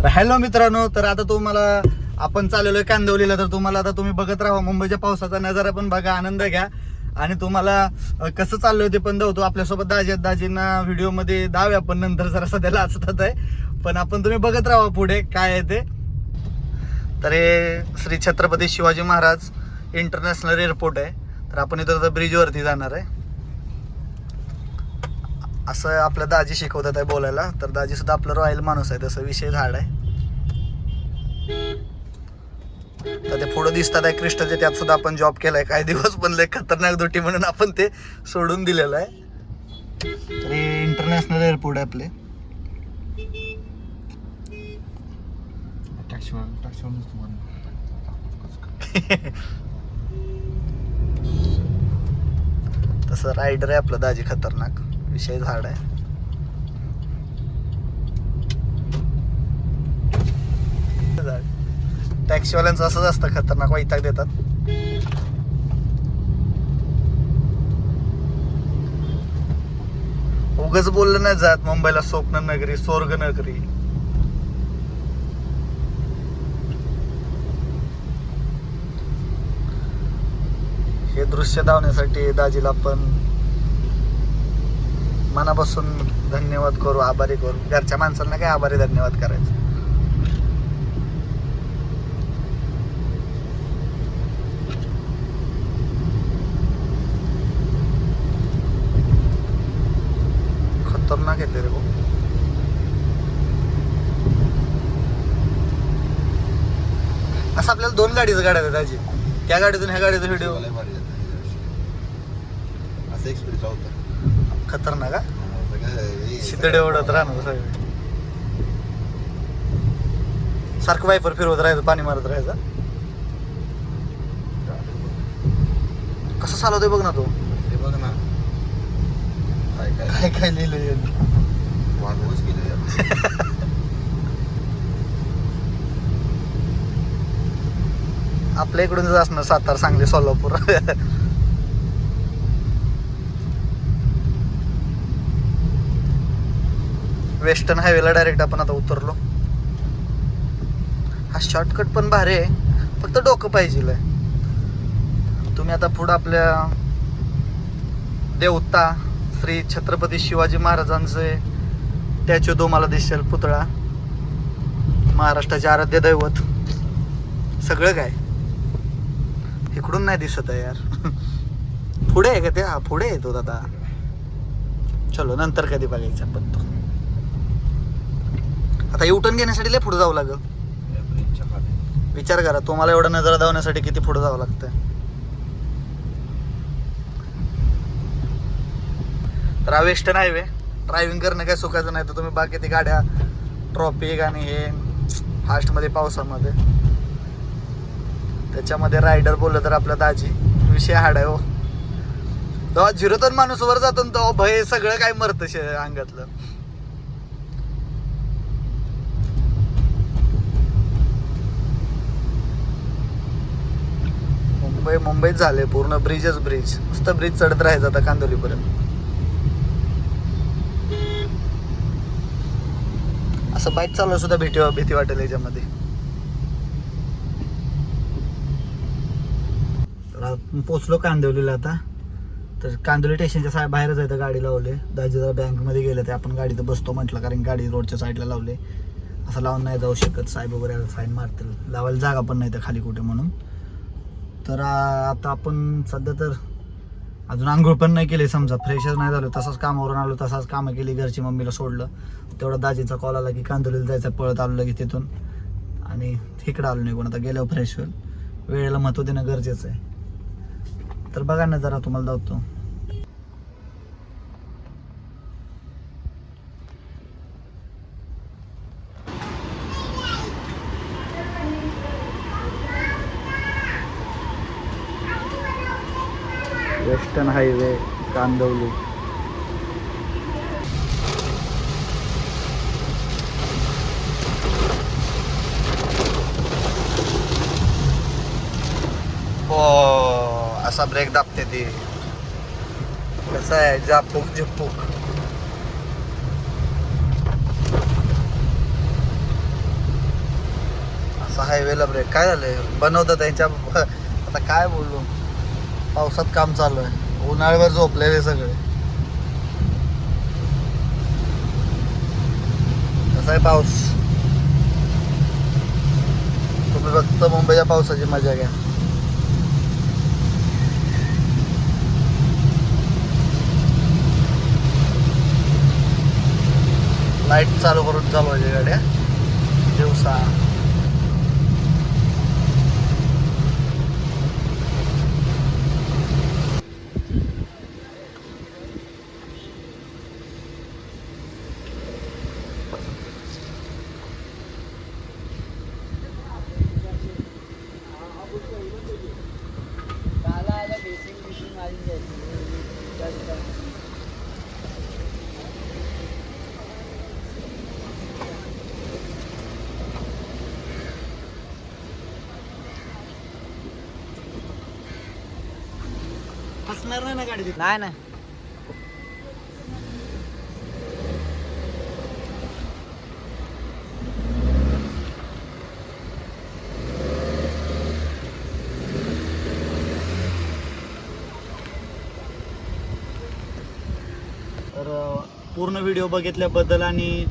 Hello मित्रांनो, तर आता तुम्हाला आपण चाललेलो कांदिवलीला. तर तुम्हाला आता तुम्ही बघत राहा मुंबईच्या पावसाचा नजारा पण बघा, आनंद घ्या आणि तुम्हाला कसं चाललोय ते पण दावतो. आपल्यासोबत दाजींना व्हिडिओमध्ये दाव्या, पण नंतर जरा सध्याला असतात आहे, पण आपण तुम्ही बघत राहा पुढे काय आहे ते. तर हे श्री छत्रपती शिवाजी महाराज इंटरनॅशनल एअरपोर्ट आहे. तर आपण इथं ब्रिजवरती जाणार आहे असं आपल्या दाजी शिकवतात आहे बोलायला. तर दाजी सुद्धा आपलं रॉयल माणूस आहे, तसं विषय झाड आहे. तर ते पुढं दिसतात आहे क्रिस्टलचे, त्यात सुद्धा आपण जॉब केलाय काही दिवस, पण लय खतरनाक दुटी म्हणून आपण ते सोडून दिलेलं आहे. तर हे इंटरनॅशनल एअरपोर्ट आहे आपले. तसं रायडर आहे आपलं दाजी, खतरनाक विषय झाड आहे. टॅक्सीवाल्यांचं असंच असतं, खतरनाक वैताग देतात. उगाच बोललं नाही जात मुंबईला स्वप्न नगरी, स्वर्ग नगरी. हे दृश्य धावण्यासाठी दाजीला आपण मनापासून धन्यवाद करू, आभारी करू. घरच्या माणसांना काय आभारी धन्यवाद करायचं. खतरनाक येते रे भाऊ. असं आपल्याला दोन गाडीचं गाड्या आहेत दाजी, त्या गाडीतून ह्या गाडीचा व्हिडिओ खतरनाक का शितडे ओढत राहणार सगळे, सारखं वायपर फिरवत राहायचं, पाणी मारत राहायचं. कसं चालवतोय बघ ना तो. हे बघ ना काय काय लिहिलंय. वाढवूच केलं. आपल्या इकडूनच असणार, सातारा, सांगली, सोलापूर. वेस्टर्न हायवेला डायरेक्ट आपण आता उतरलो. हा शॉर्टकट पण भारी आहे, फक्त डोकं पाहिजे. तुम्ही आता पुढं आपल्या देवता श्री छत्रपती शिवाजी महाराजांचे स्टॅच्यू तुम्हाला दिसेल, पुतळा, महाराष्ट्राचे आराध्य दैवत, सगळं काय इकडून नाही दिसत आहे यार. पुढे आहे का ते? हा पुढे येतो दादा. चलो नंतर कधी बघायचा. पण तो आता युटर्न घेण्यासाठी लय पुढे जावं लागेल. विचार करा, तुम्हाला एवढा नजारा धावण्यासाठी किती पुढे जावं लागतं. तर हा वेस्टर्न हायवे. ड्रायव्हिंग करणं काय सुखाचं नाही, तर तुम्ही बाकी ती गाड्या, ट्रॉफिक आणि हे फास्टमध्ये, पावसामध्ये, त्याच्यामध्ये रायडर बोललं तर आपला दाजी विषय हाड आहे हो. तेव्हा झिरोतन माणूस वर जातो ना, तेव्हा भय सगळं काय मरतं अंगातलं. मुंबईत झाले पूर्ण ब्रिजच ब्रिज, नुसतं ब्रिज चढत राहायचं आता कांदिवलीपर्यंत. असं बाईक चालू सुद्धा भीती वाटेल याच्यामध्ये. तर पोचलो कांदिवलीला आता. तर कांदिवली स्टेशनच्या बाहेरच आहे, तर गाडी लावले. दाजी जरा बँकमध्ये गेले, ते आपण गाडीत बसतो म्हटलं, कारण गाडी रोडच्या साईडला लावले. असं लावून नाही जाऊ शकत, साहेब वगैरे फाईन मारतील, लावायला जागा पण नाही तर खाली कुठे म्हणून. तर आता आपण सध्या तर अजून आंघोळ पण नाही केली, समजा फ्रेशच नाही झालो, तसंच कामावरून आलो, तसाच कामं केली, घरची मम्मीला सोडलं. तेवढा दाजीचा कॉल आला की कांदिवलीला जायचं, पळत आलो की तिथून, आणि इकडं आलो निघून. आता गेल्यावर फ्रेश होईल. वेळेला महत्त्व देणं गरजेचं आहे. तर बघा ना जरा, तुम्हाला दावतो. Western highway Kandivali. हो, असा ब्रेक दाबते ती. कसं आहे, झापूक झुपूक. असा हायवेला ब्रेक काय झालंय बनवतात त्यांच्या आता काय बोललो पावसात काम चालू आहे उन्हाळ्यावर झोपलेले सगळे कसा आहे पाऊस तुम्ही फक्त मुंबईच्या पावसाची मजा घ्या लाईट चालू करून चालवायच्या गाड्या दिवसा फसणार नाही ना गाडी नाही नाही तर पूर्ण व्हिडिओ बघितल्याबद्दल आणि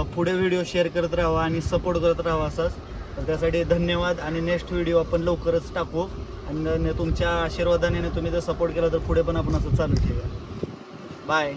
पुढे व्हिडिओ शेअर करत राहा आणि सपोर्ट करत राहा असाच तर त्यासाठी धन्यवाद आणि नेक्स्ट व्हिडिओ आपण लवकरच टाकू आणि तुमच्या आशीर्वादाने तुम्ही जर सपोर्ट केला तर पुढे पण आपण असं चालू ठेवूया बाय